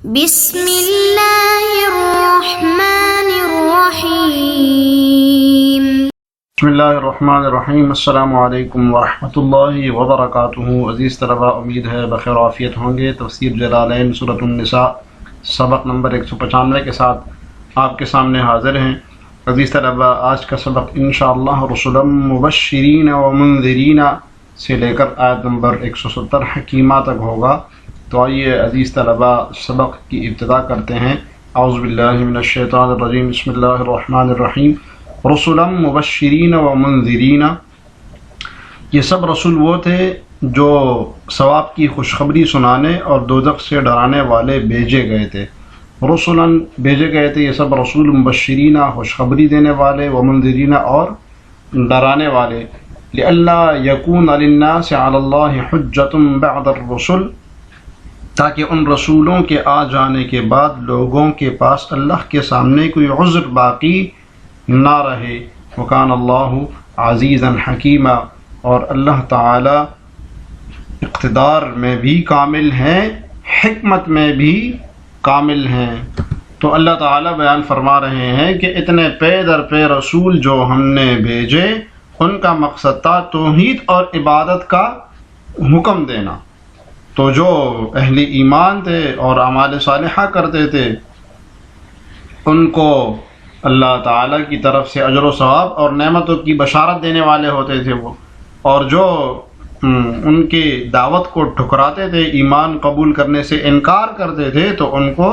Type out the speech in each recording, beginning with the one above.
بسم اللہ الرحمن الرحیم۔ بسم اللہ الرحمن الرحیم۔ السلام علیکم ورحمۃ اللہ وبرکاتہ۔ عزیز طلباء، امید ہے بخیر و عافیت ہوں گے۔ تفسیر جلالین سورۃ النساء سبق نمبر 195 کے ساتھ آپ کے سامنے حاضر ہیں۔ عزیز طلباء، آج کا سبق انشاءاللہ رسلا مبشرین و منذرین سے لے کر آیت نمبر 170 حکیمہ تک ہوگا۔ تو آئیے عزیز طلباء سبق کی ابتدا کرتے ہیں۔ اعوذ باللہ من الشیطان الرجیم، بسم اللہ الرحمن الرحیم۔ رسلا مبشرین و منذرین، یہ سب رسول وہ تھے جو ثواب کی خوشخبری سنانے اور دوزخ سے ڈرانے والے بھیجے گئے تھے۔ رسلا بھیجے گئے تھے یہ سب رسول، مبشرین خوشخبری دینے والے، و منذرین اور ڈرانے والے، لئلا یکون للناس علی اللہ حجۃ بعد الرسل، تاکہ ان رسولوں کے آ جانے کے بعد لوگوں کے پاس اللہ کے سامنے کوئی عذر باقی نہ رہے۔ وکان اللہ عزیزا حکیما، اور اللہ تعالی اقتدار میں بھی کامل ہیں، حکمت میں بھی کامل ہیں۔ تو اللہ تعالی بیان فرما رہے ہیں کہ اتنے پے در پے رسول جو ہم نے بھیجے، ان کا مقصد تھا توحید اور عبادت کا حکم دینا۔ تو جو اہل ایمان تھے اور اعمال صالحہ کرتے تھے، ان کو اللہ تعالیٰ کی طرف سے اجر و ثواب اور نعمتوں کی بشارت دینے والے ہوتے تھے وہ، اور جو ان کی دعوت کو ٹھکراتے تھے، ایمان قبول کرنے سے انکار کرتے تھے، تو ان کو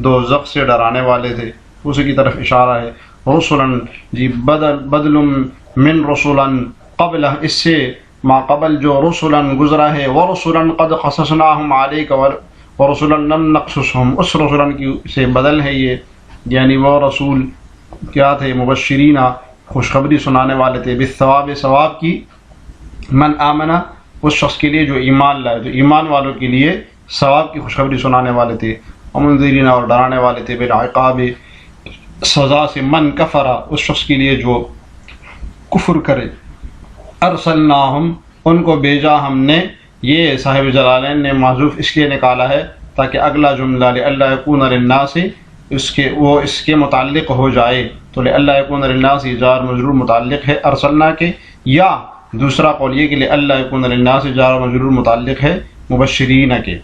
دوزخ سے ڈرانے والے تھے۔ اسی کی طرف اشارہ ہے۔ رسولن جی بدل من رسولن قبلہ، اس سے ما قبل جو رسولن گزرا ہے، ورسولن قد قصصناہم علیک ورسولن لم نقصصہم، اس رسولن کی سے بدل ہے یہ، یعنی وہ رسول کیا تھے؟ مبشرین، خوشخبری سنانے والے تھے، بالثواب، ثواب کی، من آمنا، اس شخص کے لیے جو ایمان لائے، تو ایمان والوں کے لیے ثواب کی خوشخبری سنانے والے تھے، ومنذرین، اور ڈرانے والے تھے، بالعقاب، سزا سے، من کفر، اس شخص کے لیے جو کفر کرے۔ ارسلناہم، ان کو بھیجا ہم نے، یہ صاحب جلالین نے معذوف اس لیے نکالا ہے تاکہ اگلا جملہ لئلا یکون للناس اس کے متعلق ہو جائے، تو لئلا یکون للناس جار مجرور متعلق ہے ارسلنا کے، یا دوسرا قول یہ کہ لئلا یکون للناس جار مجرور متعلق ہے مبشرین کے۔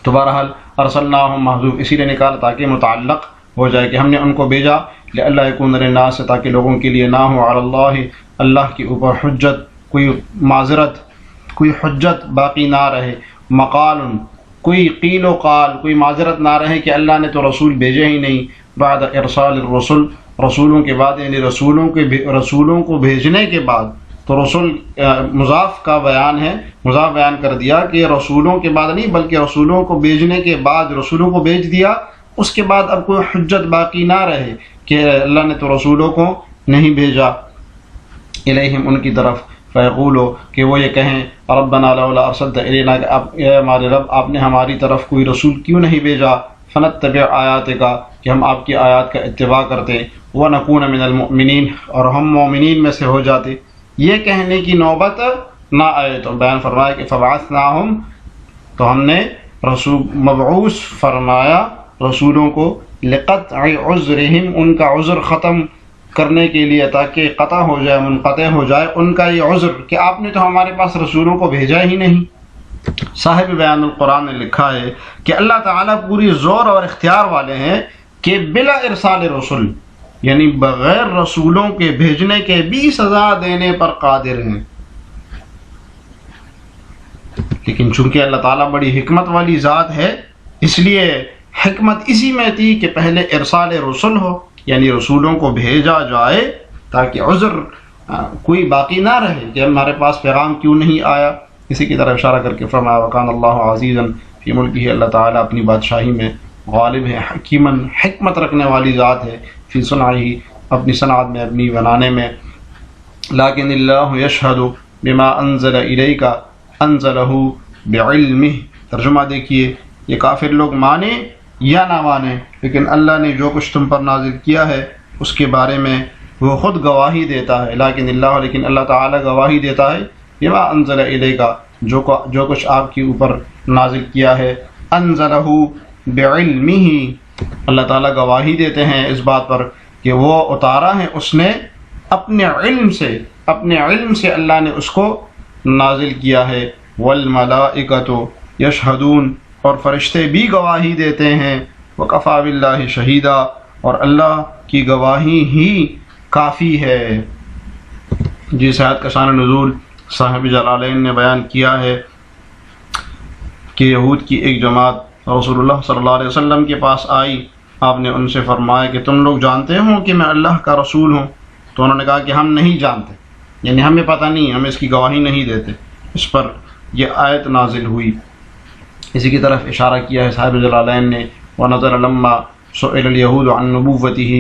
تو بہرحال ارسلناہم معذوف اسی لیے نکالا تاکہ متعلق ہو جائے کہ ہم نے ان کو بھیجا، لئلا یکون للناس، تاکہ لوگوں کے لیے نہ ہو، علی اللہ، اللہ کے اوپر، حجت، کوئی معذرت، کوئی حجت باقی نہ رہے، مقال، کوئی قیل و قال، کوئی معذرت نہ رہے کہ اللہ نے تو رسول بھیجے ہی نہیں، بعد ارسال الرسل، رسولوں کے بعد، یعنی رسولوں کو بھیجنے کے بعد۔ تو رسول مضاف کا بیان ہے، مضاف بیان کر دیا کہ رسولوں کے بعد نہیں، بلکہ رسولوں کو بھیجنے کے بعد، رسولوں کو بھیج دیا، اس کے بعد اب کوئی حجت باقی نہ رہے کہ اللہ نے تو رسولوں کو نہیں بھیجا، الیہم، ان کی طرف، فیقولو، کہ وہ یہ کہیں، ربنا لولا ارسلت الینا، کہ اے ہمارے رب، آپ نے ہماری طرف کوئی رسول کیوں نہیں بھیجا، فنتبع آیاتک، کہ ہم آپ کی آیات کا اتباع کرتے، ونکون من المؤمنین، اور ہم مومنین میں سے ہو جاتے، یہ کہنے کی نوبت نہ آئے۔ تو بیان فرمایا کہ فبعثناہم، تو ہم نے رسول مبعوث فرمایا رسولوں کو، لقطع عذرہم، ان کا عذر ختم کرنے کے لیے، تاکہ قطع ہو جائے، منقطع ہو جائے ان کا یہ عذر کہ آپ نے تو ہمارے پاس رسولوں کو بھیجا ہی نہیں۔ صاحب بیان القرآن نے لکھا ہے کہ اللہ تعالیٰ پوری زور اور اختیار والے ہیں کہ بلا ارسال رسول، یعنی بغیر رسولوں کے بھیجنے کے بھی سزا دینے پر قادر ہیں، لیکن چونکہ اللہ تعالیٰ بڑی حکمت والی ذات ہے، اس لیے حکمت اسی میں تھی کہ پہلے ارسال رسول ہو، یعنی رسولوں کو بھیجا جائے تاکہ عذر کوئی باقی نہ رہے کہ ہمارے پاس پیغام کیوں نہیں آیا۔ اسی کی طرف اشارہ کر کے فرمایا، وکان اللہ عزیزا فی ملکہ، اللہ تعالیٰ اپنی بادشاہی میں غالب ہے، حکیماً، حکمت رکھنے والی ذات ہے، فی صنعہ، اپنی صنعت میں، اپنی بنانے میں، لیکن اللہ یشہد بما انزل الیک انزلہ بعلمہ۔ ترجمہ دیکھیے، یہ کافر لوگ مانے یا نہ مانے، لیکن اللہ نے جو کچھ تم پر نازل کیا ہے اس کے بارے میں وہ خود گواہی دیتا ہے، لیکن اللہ تعالیٰ گواہی دیتا ہے بما انزل الیک، جو کچھ آپ کے اوپر نازل کیا ہے، انزلہ بعلمہ، اللہ تعالیٰ گواہی دیتے ہیں اس بات پر کہ وہ اتارا ہے اس نے اپنے علم سے اللہ نے اس کو نازل کیا ہے۔ والملائکۃ یشہدون، اور فرشتے بھی گواہی دیتے ہیں۔ وکفیٰ باللہ شہیدا، اور اللہ کی گواہی ہی کافی ہے۔ جس آیت کا شان نزول صاحب جلالین نے بیان کیا ہے کہ یہود کی ایک جماعت رسول اللہ صلی اللہ علیہ وسلم کے پاس آئی، آپ نے ان سے فرمایا کہ تم لوگ جانتے ہو کہ میں اللہ کا رسول ہوں؟ تو انہوں نے کہا کہ ہم نہیں جانتے، یعنی ہمیں پتہ نہیں، ہم اس کی گواہی نہیں دیتے۔ اس پر یہ آیت نازل ہوئی۔ اسی کی طرف اشارہ کیا ہے صاحب جلالین نے، وَنَظَرَ لَمَّا سُئِلَ الْيَهُودُ عَن نُبُوَّتِهِ،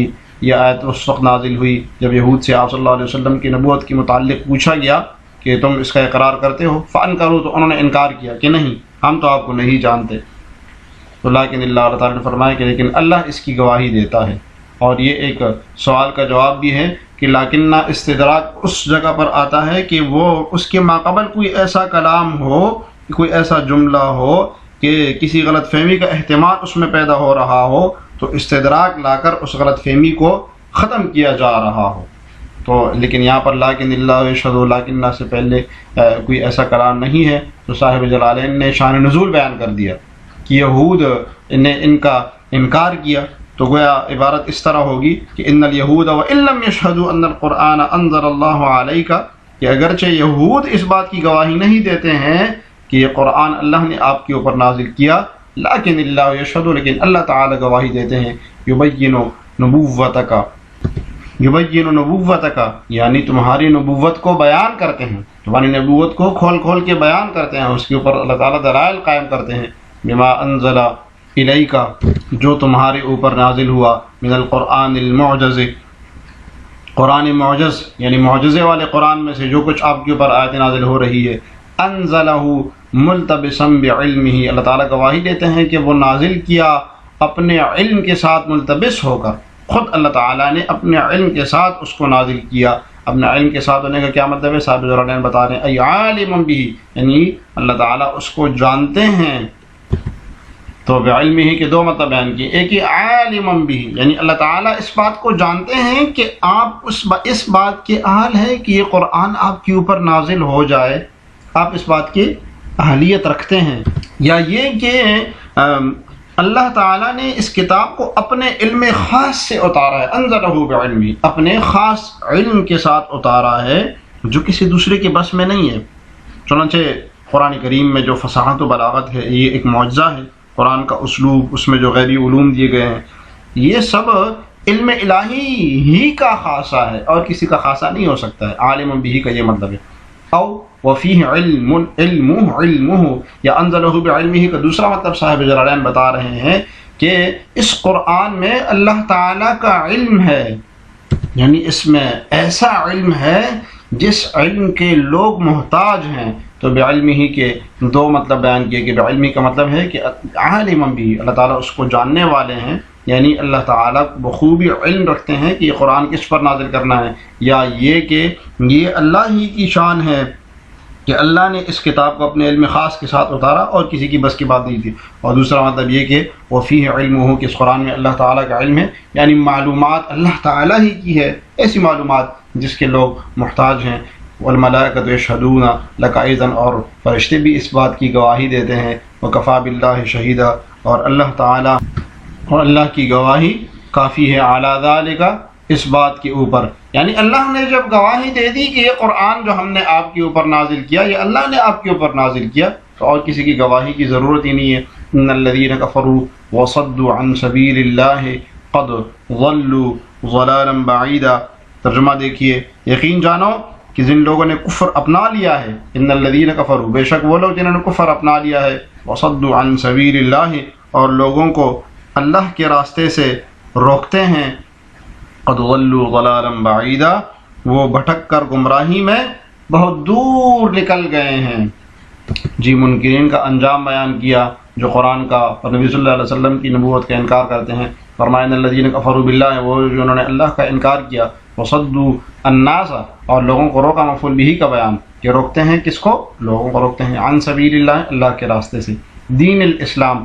یہ آیت اس وقت نازل ہوئی جب یہود سے آپ صلی اللہ علیہ وسلم کی نبوت کے متعلق پوچھا گیا کہ تم اس کا اقرار کرتے ہو؟ فَأَنْكَرُوا، تو انہوں نے انکار کیا کہ نہیں، ہم تو آپ کو نہیں جانتے۔ تو لیکن اللہ تعالیٰ نے فرمایا کہ لیکن اللہ اس کی گواہی دیتا ہے۔ اور یہ ایک سوال کا جواب بھی ہے کہ لیکن استدراک اس جگہ پر آتا ہے کہ وہ اس کے ماقبل کوئی ایسا کلام ہو، کوئی ایسا جملہ ہو کہ کسی غلط فہمی کا احتمال اس میں پیدا ہو رہا ہو، تو استدراک لا کر اس غلط فہمی کو ختم کیا جا رہا ہو۔ تو لیکن یہاں پر لیکن اللہ یشہد، لیکن سے پہلے کوئی ایسا کلام نہیں ہے۔ تو صاحب جلالین نے شان نزول بیان کر دیا کہ یہود نے ان کا انکار کیا، تو گویا عبارت اس طرح ہوگی کہ ان الیہود وان لم یشہدوا ان القرآن انزل اللہ علیک، کہ اگرچہ یہود اس بات کی گواہی نہیں دیتے ہیں کہ یہ قرآن اللہ نے آپ کے اوپر نازل کیا، لیکن اللہ یشہد، لیکن اللہ تعالی گواہی دیتے ہیں، یبین نبوتک، یعنی تمہاری نبوت کو بیان کرتے ہیں، تمہاری نبوت کو کھول کھول کے بیان کرتے ہیں، اس کے اوپر اللہ تعالیٰ دلائل قائم کرتے ہیں۔ بما انزل الیک، جو تمہارے اوپر نازل ہوا، من القرآن المعجز، قرآن معجز یعنی معجزے والے قرآن میں سے جو کچھ آپ کے اوپر آیت نازل ہو رہی ہے، انزلہ ملتبسا بعلمہ، اللہ تعالیٰ گواہی دیتے ہیں کہ وہ نازل کیا اپنے علم کے ساتھ ملتبس ہو کر، خود اللہ تعالیٰ نے اپنے علم کے ساتھ اس کو نازل کیا۔ اپنے علم کے ساتھ ہونے کا کیا مطلب ہے؟ صاحب جلالین بتا رہے ہیں ای عالم بہ، یعنی اللہ تعالیٰ اس کو جانتے ہیں۔ تو بعلمہ کے دو مطلب بیان کیے، ایک ہی عالم بہ، یعنی اللہ تعالیٰ اس بات کو جانتے ہیں کہ آپ اس بات کے اہل ہے کہ یہ قرآن آپ کے اوپر نازل ہو جائے، آپ اس بات کی اہلیت رکھتے ہیں، یا یہ کہ اللہ تعالیٰ نے اس کتاب کو اپنے علم خاص سے اتارا ہے، انزلہ بعلمہ، اپنے خاص علم کے ساتھ اتارا ہے جو کسی دوسرے کے بس میں نہیں ہے۔ چنانچہ قرآن کریم میں جو فصاحت و بلاغت ہے، یہ ایک معجزہ ہے، قرآن کا اسلوب، اس میں جو غیبی علوم دیے گئے ہیں، یہ سب علم الہی ہی کا خاصہ ہے اور کسی کا خاصہ نہیں ہو سکتا ہے۔ عالم بہ کا یہ مطلب ہے۔ او وفیہ علمہ یا انزلہ بعلمہ کا دوسرا مطلب صاحب جلالین بتا رہے ہیں کہ اس قرآن میں اللہ تعالیٰ کا علم ہے، یعنی اس میں ایسا علم ہے جس علم کے لوگ محتاج ہیں۔ تو بعلمہ کے دو مطلب بیان کیے کہ بعلمہ کا مطلب ہے کہ عالم بھی، اللہ تعالیٰ اس کو جاننے والے ہیں، یعنی اللہ تعالیٰ بخوبی علم رکھتے ہیں کہ یہ قرآن کس پر نازل کرنا ہے، یا یہ کہ یہ اللہ ہی کی شان ہے کہ اللہ نے اس کتاب کو اپنے علم خاص کے ساتھ اتارا اور کسی کی بس کی بات نہیں تھی۔ اور دوسرا مطلب یہ کہ وفیہ علمہ، کہ اس قرآن میں اللہ تعالیٰ کا علم ہے، یعنی معلومات اللہ تعالیٰ ہی کی ہے، ایسی معلومات جس کے لوگ محتاج ہیں۔ والملائکۃ یشہدون لک ایضا، اور فرشتے بھی اس بات کی گواہی دیتے ہیں۔ وکفیٰ باللہ شہیدا، اور اللہ تعالیٰ اور اللہ کی گواہی کافی ہے، علی ذالک، اس بات کے اوپر، یعنی اللہ نے جب گواہی دے دی کہ یہ قرآن جو ہم نے آپ کے اوپر نازل کیا، یہ اللہ نے آپ کے اوپر نازل کیا، تو اور کسی کی گواہی کی ضرورت ہی نہیں ہے۔ ان الذین کفروا وصدوا عن سبیل اللہ قد ضلوا ضلالا بعیدا، ترجمہ دیکھیے، یقین جانو کہ جن لوگوں نے کفر اپنا لیا ہے، ان الذین کفروا، بے شک وہ لوگ جنہوں نے کفر اپنا لیا ہے، وصدوا عن سبیل اللہ، اور لوگوں کو اللہ کے راستے سے روکتے ہیں، قد ضلوا ضلالا بعیدا، وہ بھٹک کر گمراہی میں بہت دور نکل گئے ہیں۔ جی منکرین کا انجام بیان کیا جو قرآن کا اور نبی صلی اللہ علیہ وسلم کی نبوت کا انکار کرتے ہیں۔ فرمایا ان الذین کفروا باللہ، وہ جو انہوں نے اللہ کا انکار کیا، وصدوا الناس، اور لوگوں کو روکا، مفعول بہ کا بیان کہ روکتے ہیں کس کو؟ لوگوں کو روکتے ہیں، عن سبیل اللہ، اللہ کے راستے سے، دین الاسلام،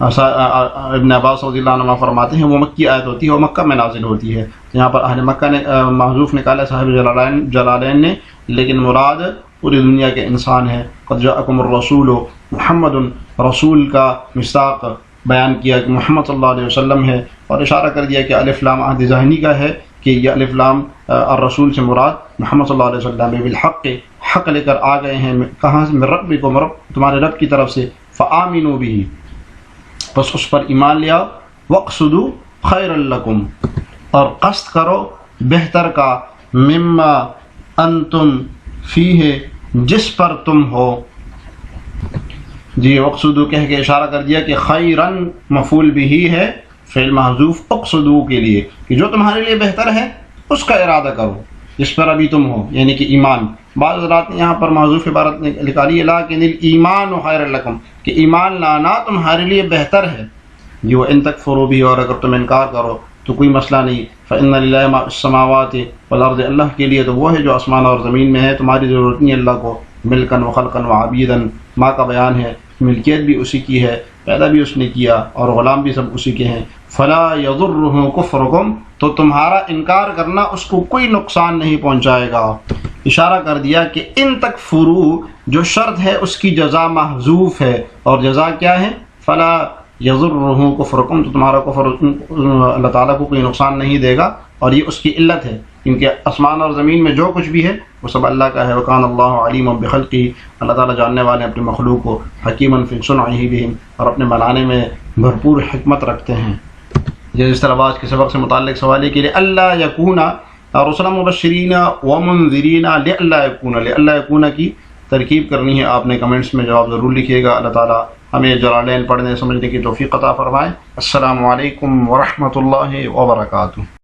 ابن عباس رضی اللہ عنہ فرماتے ہیں وہ مکی آیت ہوتی ہے اور مکہ میں نازل ہوتی ہے. یہاں پر اہل مکہ نے محذوف نکالا صاحب جلالین نے، لیکن مراد پوری دنیا کے انسان ہے. قد جاءکم الرسول، محمد رسول کا مصداق بیان کیا کہ محمد صلی اللہ علیہ وسلم ہے، اور اشارہ کر دیا کہ الف لام عہد ذہنی کا ہے کہ یہ الف لام الرسول سے مراد محمد صلی اللہ علیہ وسلم بالحق، حق لے کر آ گئے ہیں. کہاں سے؟ من ربکم، تمہارے رب کی طرف سے. فآمنوا به، بس اس پر ایمان لیا. واقصدوا خیر لکم، اور قصد کرو بہتر کا. مما انتم فیہ، جس پر تم ہو. جی اقصدو کہہ کے اشارہ کر دیا کہ خیرن مفعول بھی ہے، فعل محذوف اقصدو کے لیے، کہ جو تمہارے لیے بہتر ہے اس کا ارادہ کرو جس پر ابھی تم ہو، یعنی کہ ایمان. بعض حضرات نے یہاں پر محذوف عبارت نکالی لیکن الایمان خیر لکم، کہ ایمان لانا تمہارے لیے بہتر ہے. جو ان تکفروا بھی، اور اگر تم انکار کرو تو کوئی مسئلہ نہیں. فإن للہ ما فی السماوات والارض، اللہ کے لیے تو وہ ہے جو آسمان اور زمین میں ہے، تمہاری ضرورت نہیں اللہ کو. ملکن و خلقن و عبیدن، ماں کا بیان ہے، ملکیت بھی اسی کی ہے، پیدا بھی اس نے کیا، اور غلام بھی سب اسی کے ہیں. فلا یضرہ کفرکم، تو تمہارا انکار کرنا اس کو کوئی نقصان نہیں پہنچائے گا. اشارہ کر دیا کہ ان تکفروا جو شرط ہے اس کی جزا محذوف ہے، اور جزا کیا ہے؟ فلا یضرہ کفرکم، تو تمہارا کفر اللہ تعالیٰ کو کوئی نقصان نہیں دے گا، اور یہ اس کی علت ہے کیونکہ آسمان اور زمین میں جو کچھ بھی ہے وہ سب اللہ کا ہے. وکان اللہ علیما بخلقہ، اللہ تعالیٰ جاننے والے اپنے مخلوق کو. حکیما فی صنعہ بہم، اور اپنے بنانے میں بھرپور حکمت رکھتے ہیں. جس طرح آج کے سبق سے متعلق سوال ہے کہ لئلا یکون رسلا مبشرین ومنذرین، لئلا یکون کی ترکیب کرنی ہے. آپ نے کمنٹس میں جواب ضرور لکھیے گا. اللہ تعالیٰ ہمیں جلالین پڑھنے سمجھنے کی توفیق عطا فرمائے. السلام علیکم ورحمۃ اللہ وبرکاتہ.